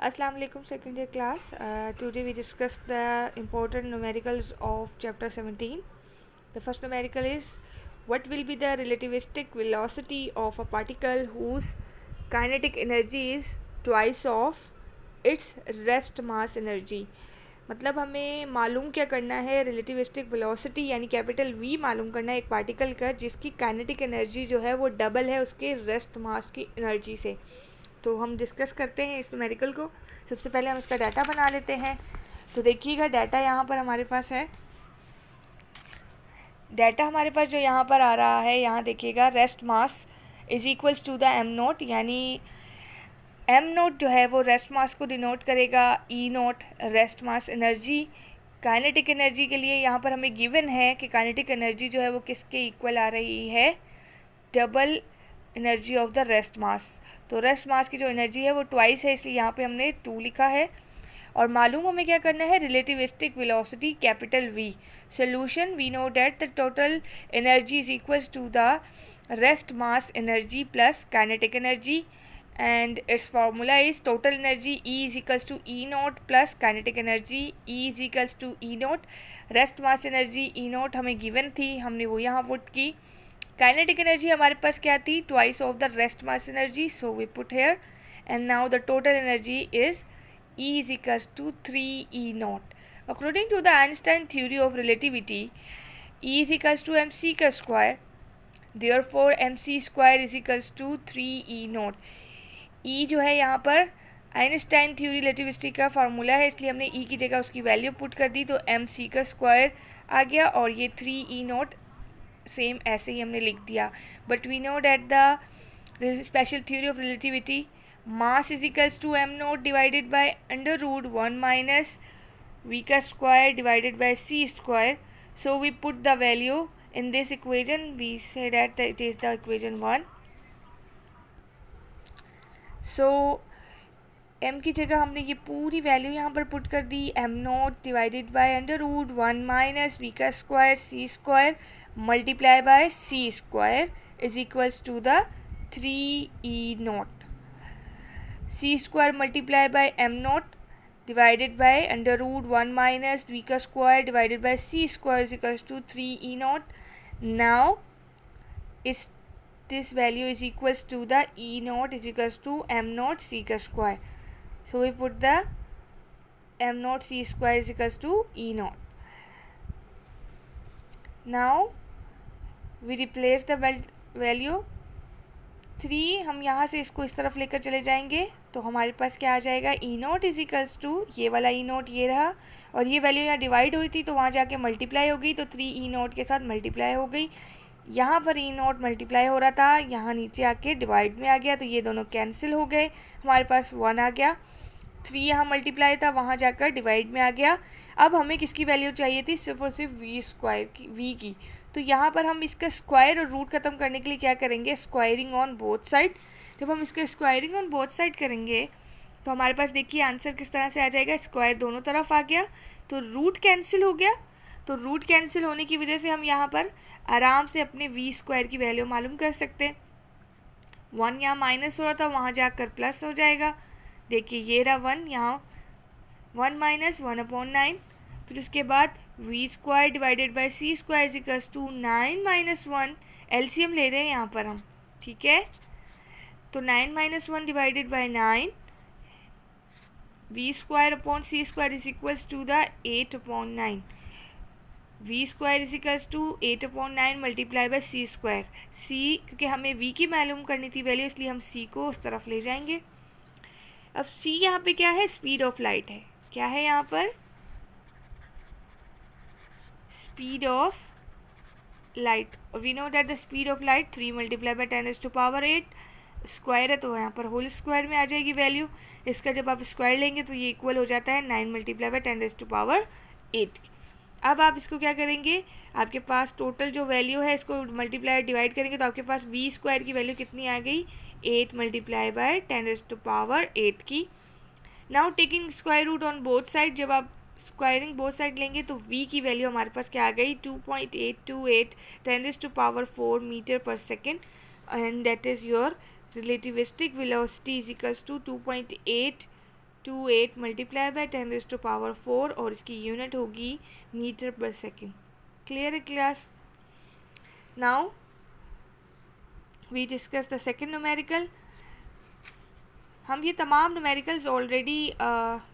Assalamu alaikum, second year class. Today we discuss the important numericals of chapter 17. The first numerical is what will be the relativistic velocity of a particle whose kinetic energy is twice of its rest mass energy. मतलब हमें मालूम क्या करना है, relativistic velocity यानी capital V मालूम करना है एक पार्टिकल का जिसकी काइनेटिक एनर्जी जो है वो डबल है उसके रेस्ट मास की एनर्जी से। तो हम डिस्कस करते हैं इस न्यूमेरिकल को। सबसे पहले हम इसका डाटा बना लेते हैं। तो देखिएगा डाटा यहाँ पर हमारे पास है। डाटा हमारे पास जो यहाँ पर आ रहा है, यहाँ देखिएगा rest mass is equals to the M naught, यानी एम नोट जो है वो रेस्ट मास को डिनोट करेगा, E naught rest mass energy. Kinetic energy के लिए यहाँ पर हमें गिवन है कि काइनेटिक एनर्जी जो है वो किसके इक्वल आ रही है, double energy of the rest मास। तो रेस्ट मास की जो एनर्जी है वो ट्वाइस है, इसलिए यहाँ पे हमने 2 लिखा है। और मालूम हमें क्या करना है, relativistic velocity capital V. Solution, we know that the total energy is equals to the rest mass energy plus kinetic energy, and its formula is total energy E is equals to E naught plus kinetic energy E is equals to E naught। Rest mass energy E naught हमें given थी, हमने वो यहाँ put की। Kinetic energy हमारे पास क्या थी, twice of the rest mass energy, so we put here. And now the total energy is E is equals to 3 E naught। According to the Einstein theory of relativity, E is equals to mc का square, therefore mc square is equals to 3 E naught। ई जो है यहाँ पर Einstein theory relativity का formula है, इसलिए हमने ई की जगह उसकी वैल्यू पुट कर दी, तो एम सी का स्क्वायर आ गया और ये 3 E नोट सेम ऐसे ही हमने लिख दिया। But we know that the special theory of relativity mass is equals to M naught divided by under root 1 minus V का square divided by C square. So we put the value in this equation, we say that it is the equation 1। So M की जगह हमने ये पूरी value यहाँ पर put कर दी, M naught divided by under root 1 minus V का square C square multiply by C square is equals to the 3 E naught. C square multiply by M naught divided by under root 1 minus V का square divided by C square is equals to 3 E naught. Now इस this value is equals to the E naught is equals to m naught c का square, so we put the m naught c square is equals to E naught। now we replace the value 3, हम यहाँ से इसको इस तरफ लेकर चले जाएंगे तो हमारे पास क्या आ जाएगा, E naught is equals to ये वाला E नोट ये रहा, और ये वैल्यू यहाँ डिवाइड हुई थी तो वहाँ जाके मल्टीप्लाई हो गई, तो 3 E नोट के साथ मल्टीप्लाई हो गई। यहाँ पर E नोट मल्टीप्लाई हो रहा था, यहाँ नीचे आके डिवाइड में आ गया, तो ये दोनों कैंसिल हो गए, हमारे पास 1 आ गया। 3 यहाँ मल्टीप्लाई था, वहाँ जाकर डिवाइड में आ गया। अब हमें किसकी वैल्यू चाहिए थी, सिर्फ और सिर्फ वी स्क्वायर की, वी की। तो यहाँ पर हम इसका स्क्वायर और रूट ख़त्म करने के लिए क्या करेंगे, स्क्वायरिंग ऑन बोथ साइड। जब हम इसका स्क्वायरिंग ऑन बोथ साइड करेंगे तो हमारे पास देखिए आंसर किस तरह से आ जाएगा, स्क्वायर दोनों तरफ आ गया तो रूट कैंसिल हो गया। तो रूट कैंसिल होने की वजह से हम यहाँ पर आराम से अपने वी स्क्वायर की वैल्यू मालूम कर सकते हैं। 1 यहाँ माइनस हो रहा था, वहाँ जाकर प्लस हो जाएगा। देखिए ये रहा 1, यहाँ 1 माइनस 1/9, फिर उसके बाद V square divided by C square is equals to 9 minus 1, LCM ले रहे हैं यहाँ पर हम, ठीक है। तो 9 minus 1 divided by 9, V square upon C square is equals to the 8/9। V square is equals to 8/9 multiply by C square. See क्योंकि हमें वी की मालूम करनी थी वैल्यू, इसलिए हम सी को उस तरफ ले जाएंगे। अब सी यहाँ पे क्या है, स्पीड ऑफ लाइट है। क्या है यहाँ पर, speed of light. We know that the speed of light 3 multiply by 10⁸8 square है, तो यहाँ पर होल स्क्वायर में आ जाएगी वैल्यू। इसका जब आप स्क्वायर लेंगे तो ये इक्वल हो जाता है 9 मल्टीप्लाई बाय 10⁸8। अब आप इसको क्या करेंगे, आपके पास टोटल जो वैल्यू है इसको मल्टीप्लाई डिवाइड करेंगे तो आपके पास वी स्क्वायर की वैल्यू कितनी आ गई, 8 मल्टीप्लाई बाय 10⁸8 की। Now taking square root on both side, जब आप स्क्वायरिंग बोथ साइड लेंगे तो वी की वैल्यू हमारे पास क्या आ गई, 2.828 10⁴ मीटर पर second, and that is your relativistic velocity is equals to 2.8 28 multiply by 10⁴ और इसकी यूनिट होगी मीटर पर सेकेंड। क्लियर है class? Now we discuss the second numerical. हम ये तमाम न्यूमेरिकल्स ऑलरेडी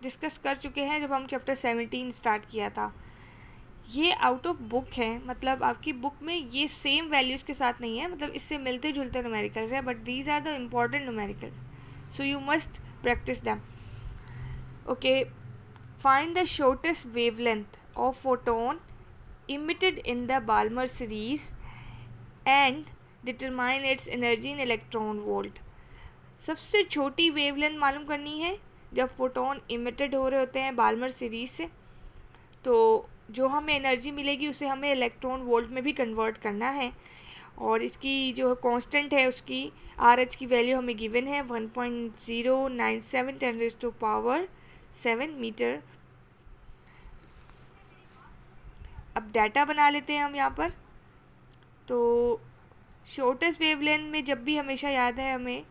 डिस्कस कर चुके हैं जब हम चैप्टर 17 स्टार्ट किया था। ये आउट ऑफ बुक है, मतलब आपकी बुक में ये सेम वैल्यूज़ के साथ नहीं है, मतलब इससे मिलते जुलते न्यूमेरिकल्स हैं, but these are the important numericals, so you must practise them. Okay, find the shortest wavelength of photon emitted in the Balmer series and determine its energy in electron volt। सबसे छोटी wavelength मालूम करनी है जब photon emitted हो रहे होते हैं बाल्मर सीरीज से, तो जो हमें एनर्जी मिलेगी उसे हमें इलेक्ट्रॉन वोल्ट में भी कन्वर्ट करना है, और इसकी जो कांस्टेंट है उसकी RH की वैल्यू हमें गिवन है 1.097 10⁻⁷ मीटर। अब डाटा बना लेते हैं हम यहाँ पर। तो शॉर्टेस्ट वेवलेंथ में जब भी हमेशा याद है हमें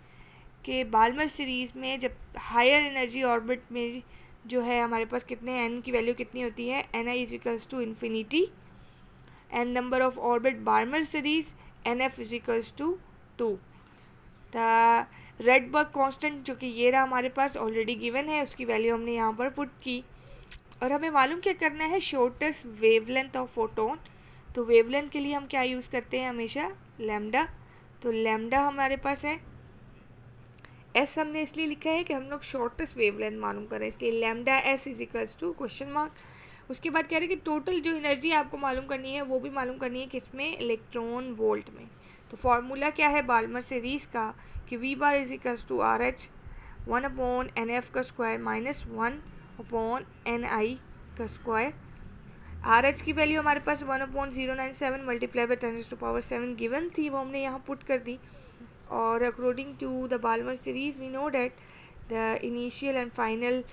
कि बाल्मर सीरीज़ में जब हायर एनर्जी ऑर्बिट में जो है हमारे पास कितने n की वैल्यू कितनी होती है, ni equals to infinity, N number of orbit Balmer series nf equals to 2। The Rydberg constant जो कि ये रहा हमारे पास ऑलरेडी गिवन है, उसकी वैल्यू हमने यहाँ पर पुट की, और हमें मालूम क्या करना है, शॉर्टेस्ट वेवलेंथ ऑफ फोटोन। तो वेवलेंथ के लिए हम क्या यूज़ करते हैं हमेशा, लैम्डा। तो लैम्डा हमारे पास है, एस हमने इसलिए लिखा है कि हम लोग शॉर्टेस्ट वेवलेंथ मालूम करें, इसलिए lambda S equals to question mark. उसके बाद कह रहे हैं कि टोटल जो एनर्जी आपको मालूम करनी है वो भी मालूम करनी है किसमें, इलेक्ट्रॉन वोल्ट में। तो फॉर्मूला क्या है बाल्मर सीरीज़ का कि V bar equals to RH 1/NF का स्क्वायर माइनस 1/NI का स्क्वायर। RH की वैल्यू हमारे पास 1/097 मल्टीप्लाई बाय 10⁻⁷ गिवन थी, वो हमने यहाँ पुट कर दी। और according to the Balmer series we know that the initial and final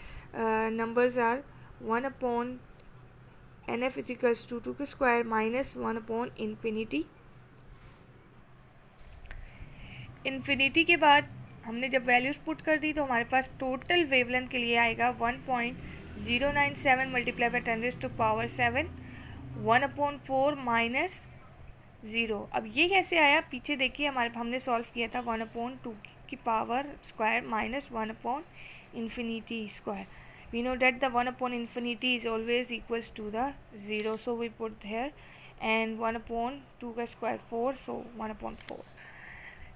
numbers are 1/NF equals to 2 का स्क्वायर माइनस 1/इन्फिनिटी। इन्फिनिटी के बाद हमने जब वैल्यूज़ पुट कर दी तो हमारे पास टोटल वेवलेंथ के लिए आएगा 1.097 मल्टीप्लाई बाय 10⁻⁷ 1/4 माइनस 0। अब ये कैसे आया, पीछे देखिए हमने सॉल्व किया था 1/2 की पावर स्क्वायर माइनस 1/इन्फिनिटी square. We know that the 1/इन्फिनिटी is always equals to the 0, so we put here, and 1/2 का स्क्वायर 4, सो 1/4।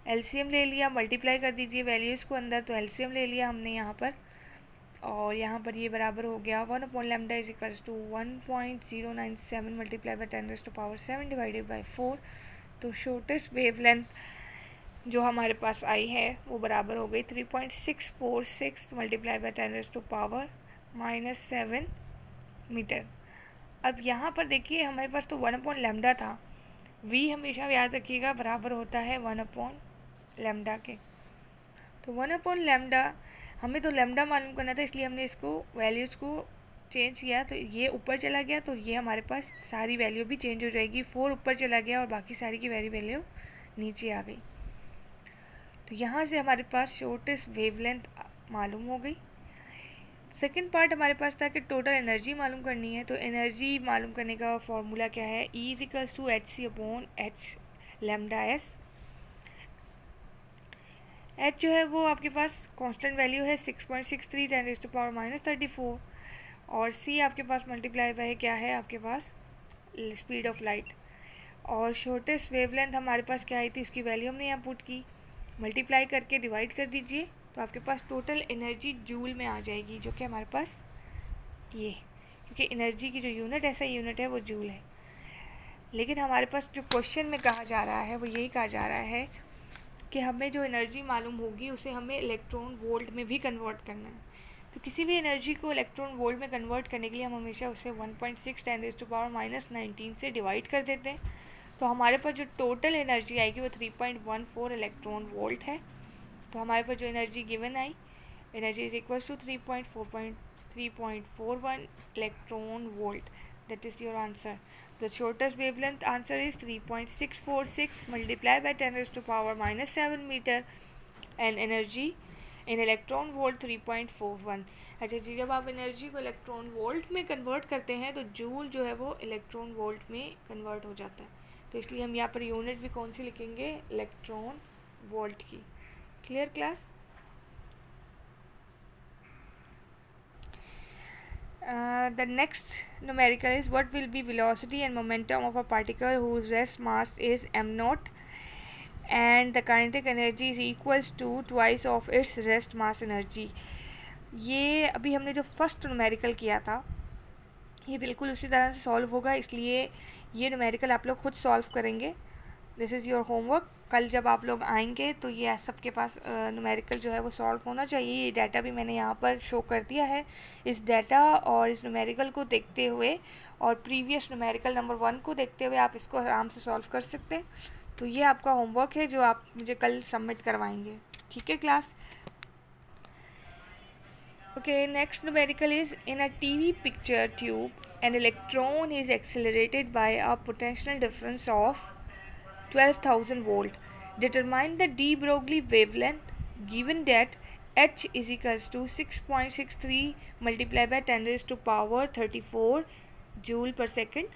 एलसीएम ले लिया, मल्टीप्लाई कर दीजिए वैल्यूज़ को अंदर, तो एलसीएम ले लिया हमने यहाँ पर, और यहाँ पर ये बराबर हो गया 1/λ is equals to 1.097 multiply by 10⁻⁷ divided by 4। तो शॉर्टेस्ट वेवलेंथ जो हमारे पास आई है वो बराबर हो गई 3.646 मल्टीप्लाई बाय 10⁻⁷ मीटर। अब यहाँ पर देखिए हमारे पास तो 1/λ था, v हमेशा याद रखिएगा बराबर होता है 1/λ के। तो 1/λ हमें तो लैम्डा मालूम करना था, इसलिए हमने इसको वैल्यूज़ को चेंज किया, तो ये ऊपर चला गया, तो ये हमारे पास सारी वैल्यू भी चेंज हो जाएगी। 4 ऊपर चला गया और बाकी सारी की वैल्यू नीचे आ गई। तो यहाँ से हमारे पास शॉर्टेस्ट वेवलेंथ मालूम हो गई। सेकंड पार्ट हमारे पास था कि टोटल एनर्जी मालूम करनी है। तो एनर्जी मालूम करने का फॉर्मूला क्या है, E equals to hc/h lambda S. h जो है वो आपके पास कांस्टेंट वैल्यू है 6.63 10⁻⁻34, और c आपके पास मल्टीप्लाई बाय क्या है आपके पास, स्पीड ऑफ लाइट। और शॉर्टेस्ट वेवलेंथ हमारे पास क्या आई थी, उसकी वैल्यू हमने यहाँ पुट की, मल्टीप्लाई करके डिवाइड कर दीजिए, तो आपके पास टोटल एनर्जी जूल में आ जाएगी, जो कि हमारे पास ये, क्योंकि एनर्जी की जो यूनिट ऐसा यूनिट है वो जूल है। लेकिन हमारे पास जो क्वेश्चन में कहा जा रहा है वो यही कहा जा रहा है कि हमें जो एनर्जी मालूम होगी उसे हमें इलेक्ट्रॉन वोल्ट में भी कन्वर्ट करना है। तो किसी भी एनर्जी को इलेक्ट्रॉन वोल्ट में कन्वर्ट करने के लिए हम हमेशा उसे 1.6 10⁻⁻19 से डिवाइड कर देते हैं। तो हमारे पास जो टोटल एनर्जी आएगी वो 3.14 इलेक्ट्रॉन वोल्ट है। तो हमारे पास जो एनर्जी गिवन आई, energy is equals to 3.41 electron volt. That is your answer. The shortest wavelength answer is 3.646 multiplied by 10⁻⁷ meter, and energy in electron volt 3.41। अच्छा जी, जब आप एनर्जी को इलेक्ट्रॉन वोल्ट में कन्वर्ट करते हैं तो जूल जो है वो इलेक्ट्रॉन वोल्ट में कन्वर्ट हो जाता है, तो इसलिए हम यहाँ पर यूनिट भी कौन सी लिखेंगे, इलेक्ट्रॉन वोल्ट की। Clear class? The next numerical is what will be velocity and momentum of a particle whose rest mass is m naught and the kinetic energy is equals to twice of its rest mass energy। ये अभी हमने जो first numerical किया था ये बिल्कुल उसी तरह से सॉल्व होगा, इसलिए ये न्यूमेरिकल आप लोग खुद सॉल्व करेंगे। This is your homework. कल जब आप लोग आएंगे तो ये सबके पास न्यूमेरिकल जो है वो सॉल्व होना चाहिए। ये डाटा भी मैंने यहाँ पर शो कर दिया है। इस डाटा और इस न्यूमेरिकल को देखते हुए और प्रीवियस न्यूमेरिकल नंबर 1 को देखते हुए आप इसको आराम से सॉल्व कर सकते हैं। तो ये आपका होमवर्क है जो आप मुझे कल सबमिट करवाएंगे, ठीक है class? Okay, next numerical is in a TV picture tube, an electron is accelerated by a potential difference of 12,000 volt. Determine the de Broglie wavelength given that h is equals to 6.63 multiplied by 10 raised to power 34 joule per second.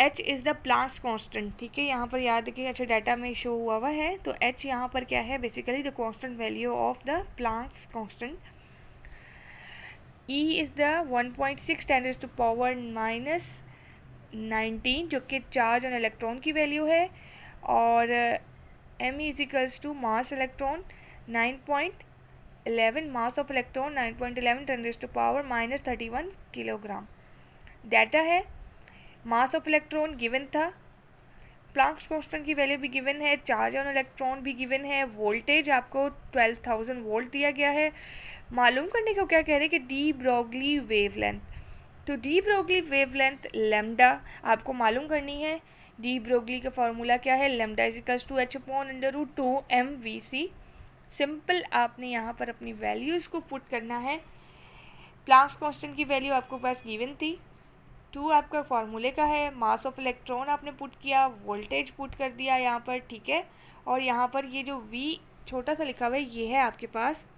h is the Planck's constant, ठीक है? यहाँ पर याद रखिए, अच्छा data में show हुआ है तो h यहाँ पर क्या है, basically the constant value of the Planck's constant. E is the 1.6 10 raised to power -19 जो कि चार्ज ऑन इलेक्ट्रॉन की वैल्यू है, और m is equals to mass electron 9.11, mass of electron 9.11 10 raised to power -31 kilogram. Data है, mass of electron given था, Planck's constant की value भी given है, चार्ज ऑन इलेक्ट्रॉन भी गिवन है, वोल्टेज आपको 12,000 वोल्ट दिया गया है। मालूम करने को क्या कह रहे हैं कि डी ब्रोगली वेवलेंथ, तो डी ब्रोगली वेवलेंथ लेमडा आपको मालूम करनी है। डी ब्रोगली का फॉर्मूला क्या है, lambda is equals to h/√2 mvc। Simple आपने यहाँ पर अपनी वैल्यूज़ को पुट करना है। प्लांक्स कांस्टेंट की वैल्यू आपको पास गिवन थी, 2 आपका फार्मूले का है, मास ऑफ इलेक्ट्रॉन आपने पुट किया, वोल्टेज पुट कर दिया यहाँ पर, ठीक है? और यहाँ पर ये जो v छोटा सा लिखा हुआ है ये है आपके पास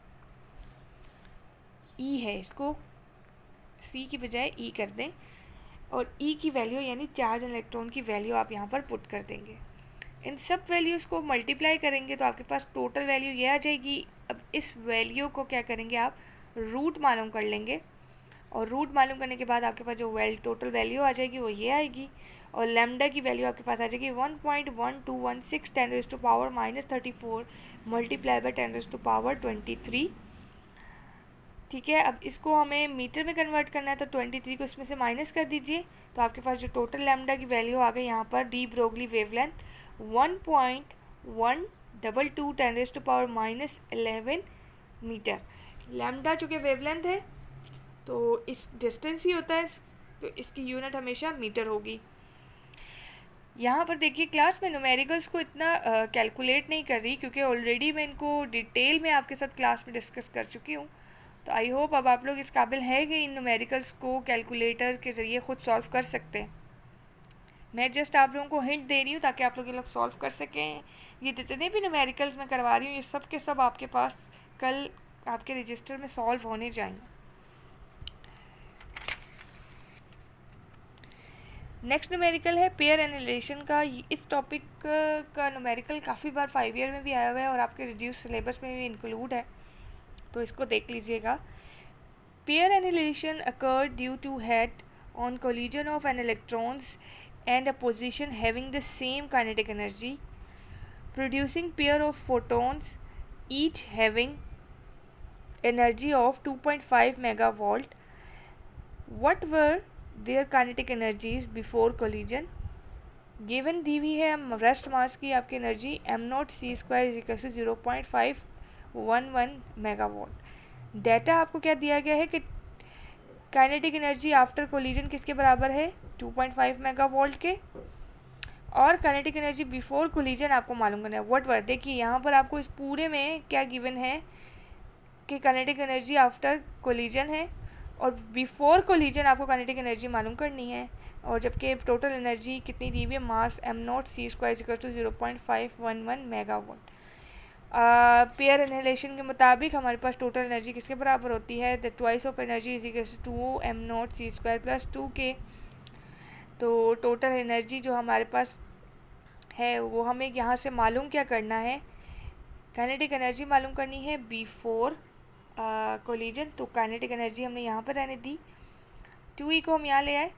E है, इसको C की बजाय E कर दें, और E की वैल्यू यानी चार्ज इलेक्ट्रॉन की वैल्यू आप यहाँ पर पुट कर देंगे। इन सब वैल्यूज़ को मल्टीप्लाई करेंगे तो आपके पास टोटल वैल्यू ये आ जाएगी। अब इस वैल्यू को क्या करेंगे आप, रूट मालूम कर लेंगे, और रूट मालूम करने के बाद आपके पास जो टोटल वैल्यू आ जाएगी वो ये आएगी, और लैम्डा की वैल्यू आपके पास आ जाएगी 1.1216 10 raised to power -34 multiply by 10 raised to power 23, ठीक है? अब इसको हमें मीटर में कन्वर्ट करना है तो 23 को इसमें से माइनस कर दीजिए, तो आपके पास जो टोटल लैम्डा की वैल्यू आ गई यहाँ पर de Broglie wavelength 1.122 10 raised to power -11 metre. Lambda चूँकि वेवलेंथ है तो इस डिस्टेंस ही होता है, तो इसकी यूनिट हमेशा मीटर होगी। यहाँ पर देखिए क्लास में न्यूमेरिकल्स को इतना कैलकुलेट नहीं कर रही क्योंकि ऑलरेडी मैं इनको डिटेल में आपके साथ क्लास में डिस्कस कर चुकी हूँ। तो आई होप अब आप लोग इस काबिल हैं कि इन न्यूमेरिकल्स को कैलकुलेटर के ज़रिए ख़ुद सॉल्व कर सकते हैं। मैं जस्ट आप लोगों को हिंट दे रही हूँ ताकि आप लोग ये लोग सॉल्व कर सकें। ये जितने भी न्यूमेरिकल्स मैं करवा रही हूँ ये सब के सब आपके पास कल आपके रजिस्टर में सॉल्व होने जाएंगे। नेक्स्ट न्यूमेरिकल है पेयर एनिलेशन का। इस टॉपिक का न्यूमेरिकल काफ़ी बार 5 ईयर में भी आया हुआ है और आपके रिड्यूस सिलेबस में भी इंक्लूड है, तो इसको देख लीजिएगा। Pair annihilation occur due to head on collision of an electrons and a positron having the same kinetic energy producing pair of photons each having energy of 2.5 megavolt. What were their kinetic energies before collision. Given दी हुई है rest mass की आपकी energy m0c² is equal to 0.511 megawatt. Data आपको क्या दिया गया है कि काइनेटिक एनर्जी आफ्टर कोलिजन किसके बराबर है, 2.5 मेगावाट के, और काइनेटिक एनर्जी बिफोर कोलिजन आपको मालूम करना है। व्हाट वर, देखिए यहाँ पर आपको इस पूरे में क्या गिवन है कि काइनेटिक एनर्जी आफ्टर कोलिजन है और बिफोर कोलिजन आपको काइनेटिक एनर्जी मालूम करनी है, और जबकि टोटल एनर्जी कितनी दी हुई है, mass m0c² is equal to 0.511 megawatt. Pair annihilation के मुताबिक हमारे पास टोटल एनर्जी किसके बराबर होती है, the twice of energy is equal to 2m0c² plus 2k। तो टोटल एनर्जी जो हमारे पास है वो हमें यहाँ से मालूम क्या करना है, काइनेटिक एनर्जी मालूम करनी है बिफोर कोलिजन। तो काइनेटिक एनर्जी हमने यहाँ पर रहने दी, 2e को हम यहाँ ले आए,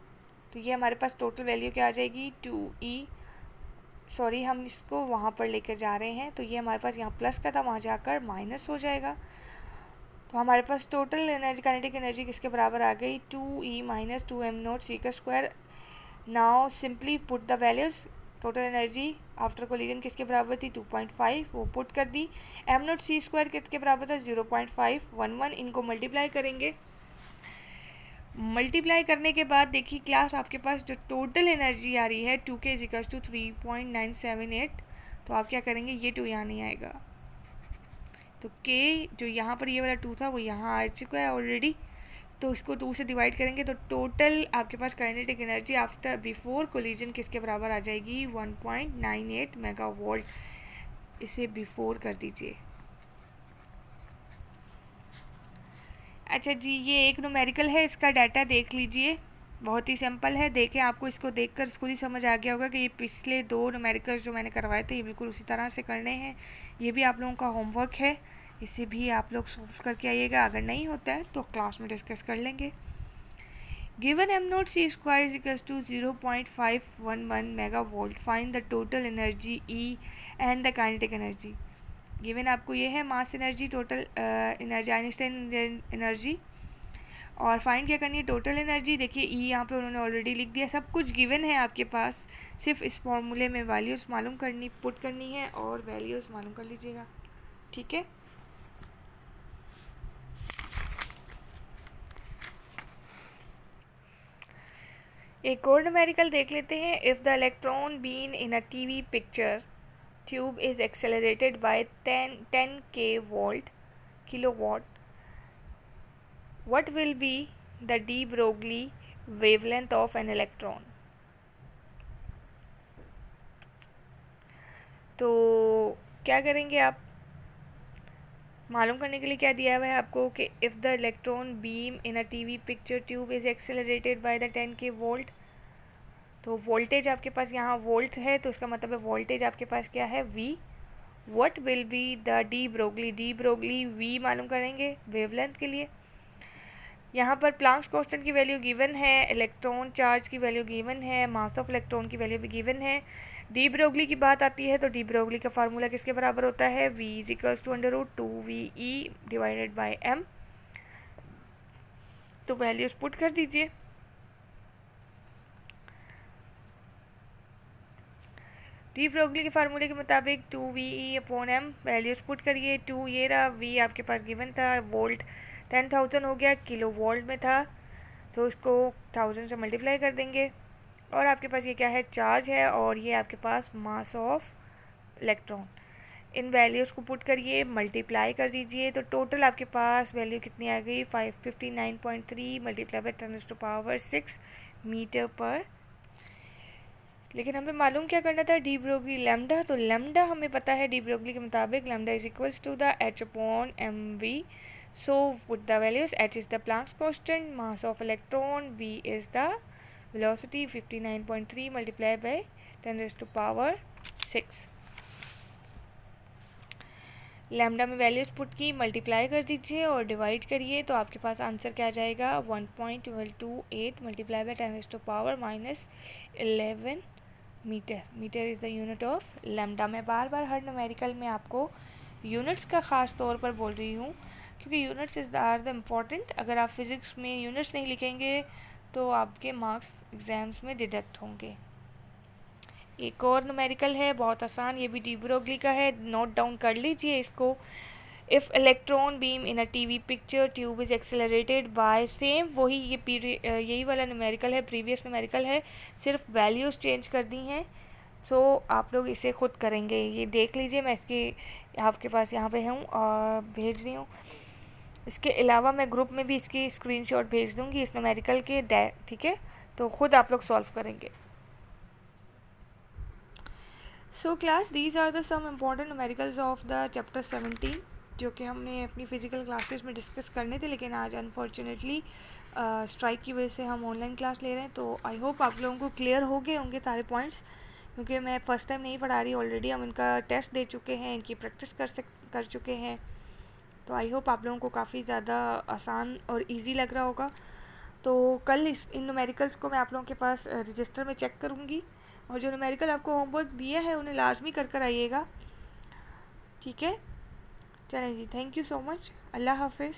तो ये हमारे पास टोटल वैल्यू क्या आ जाएगी 2e, सॉरी हम इसको वहाँ पर लेकर जा रहे हैं, तो ये हमारे पास यहाँ प्लस का था, वहाँ जाकर माइनस हो जाएगा। तो हमारे पास टोटल एनर्जी काइनेटिक एनर्जी किसके बराबर आ गई 2e minus 2m0c²। Now simply put the values. Total energy after collision किसके बराबर थी 2.5, वो पुट कर दी। m0c² किसके बराबर था 0.511, इनको मल्टीप्लाई करेंगे। मल्टीप्लाई करने के बाद देखिए क्लास आपके पास जो टोटल एनर्जी आ रही है 2k इजिकल्स टू 3.978, तो आप क्या करेंगे, ये 2 यहाँ नहीं आएगा, तो k जो यहाँ पर ये वाला 2 था वो यहाँ आ चुका है ऑलरेडी, तो इसको 2 से डिवाइड करेंगे तो टोटल आपके पास kinetic energy after before collision किसके बराबर आ जाएगी 1.98 मेगावाट। इसे बिफोर कर दीजिए। अच्छा जी, ये एक न्यूमेरिकल है, इसका डाटा देख लीजिए, बहुत ही सिंपल है। देखें, आपको इसको देखकर खुद ही समझ आ गया होगा कि ये पिछले 2 न्यूमेरिकल्स जो मैंने करवाए थे ये बिल्कुल उसी तरह से करने हैं। ये भी आप लोगों का होमवर्क है, इसे भी आप लोग सॉल्व करके आइएगा। अगर नहीं होता है तो क्लास में डिस्कस कर लेंगे। Given m0c² is equals to 0.511 megavolt, find the total energy E and the kinetic energy. Given आपको ये है mass energy, total energy, Einstein energy, और फाइंड क्या करनी है टोटल एनर्जी। देखिए ई यहाँ पे उन्होंने ऑलरेडी लिख दिया, सब कुछ गिवन है आपके पास, सिर्फ इस फॉर्मूले में वैल्यूज़ मालूम करनी, पुट करनी है और वैल्यूज़ मालूम कर लीजिएगा, ठीक है। एक और न्यूमेरिकल देख लेते हैं। If the electron beam in a TV picture tube is accelerated by 10 kilowatt, what will be the de Broglie wavelength of an electron? तो क्या करेंगे आप, मालूम करने के लिए क्या दिया हुआ है आपको कि if the electron beam in a TV picture tube is accelerated by the 10 k volt, तो वोल्टेज आपके पास यहाँ वोल्ट है, तो इसका मतलब है वोल्टेज आपके पास क्या है V। What will be the de Broglie V मालूम करेंगे वेवलेंथ के लिए। यहाँ पर प्लांक्स कांस्टेंट की वैल्यू गिवन है, इलेक्ट्रॉन चार्ज की वैल्यू गिवन है, मास ऑफ इलेक्ट्रॉन की वैल्यू भी गिवन है। डी ब्रोगली की बात आती है तो डी ब्रोगली का फार्मूला किसके बराबर होता है V is equals to √2VE divided by M। तो वैल्यूज पुट कर दीजिए। डी ब्रोगली के फार्मूले के मुताबिक 2VE/M, वैल्यूज पुट करिए। 2 ये रहा, V आपके पास गिवन था, वोल्ट 10,000 हो गया, किलो वोल्ट में था, तो उसको 1000 से मल्टीप्लाई कर देंगे, और आपके पास ये क्या है चार्ज है, और ये आपके पास मास ऑफ इलेक्ट्रॉन। इन वैल्यूज़ को पुट करिए, मल्टीप्लाई कर दीजिए, तो टोटल आपके पास वैल्यू कितनी आ गई 559.3 मल्टीप्लाई बाय 10⁻6 मीटर पर। लेकिन हमें मालूम क्या करना था डी ब्रोगली लैम्डा, तो लैम्डा हमें पता है डी ब्रोगली के मुताबिक lambda is equals to the h/mv। So put the values, h is the Planck's constant, mass of electron, v is the velocity, 59.3 multiply by 10⁻6। Lambda में values put की, multiply कर दीजिए और डिवाइड करिए, तो आपके पास आंसर क्या आ जाएगा 1.1228 multiply by 10⁻11 metre. Metre is the unit of lambda. मैं बार बार हर न्यूमेरिकल में आपको यूनिट्स का ख़ास तौर पर बोल रही हूँ, क्योंकि units is are the important. अगर आप फिज़िक्स में यूनिट्स नहीं लिखेंगे तो आपके मार्क्स एग्ज़ाम्स में डिडक्ट होंगे। एक और न्यूमेरिकल है, बहुत आसान, ये भी डी ब्रोगली का है, नोट डाउन कर लीजिए इसको। If electron beam in a TV picture tube is accelerated by, same वही यही वाला न्यूमेरिकल है, प्रीवियस न्यूमेरिकल है, सिर्फ वैल्यूज़ चेंज कर दी हैं। सो आप लोग इसे खुद करेंगे, ये देख लीजिए, मैं इसकी आपके पास यहाँ पे हूँ और भेज रही हूँ। इसके अलावा मैं ग्रुप में भी इसकी स्क्रीनशॉट भेज दूँगी इस न्यूमेरिकल के, ठीक है, तो ख़ुद आप लोग सॉल्व करेंगे। So class these are the some important numericals of the chapter 17 जो कि हमने अपनी फ़िज़िकल क्लासेस में डिस्कस करने थे, लेकिन आज अनफॉर्चुनेटली स्ट्राइक की वजह से हम ऑनलाइन क्लास ले रहे हैं। तो आई होप आप लोगों को क्लियर हो गए होंगे सारे पॉइंट्स, क्योंकि मैं फ़र्स्ट टाइम नहीं पढ़ा रही, ऑलरेडी हम इनका टेस्ट दे चुके हैं, इनकी प्रैक्टिस कर चुके हैं। तो आई होप आप लोगों को काफ़ी ज़्यादा आसान और ईजी लग रहा होगा। तो कल इन न्यूमेरिकल्स को मैं आप लोगों के पास रजिस्टर में चेक करूँगी, और जो न्यूमेरिकल आपको होमवर्क दिए हैं उन्हें लाजमी कर आइएगा, ठीक है। चलें जी, थैंक यू सो मच, अल्लाह हाफिज़।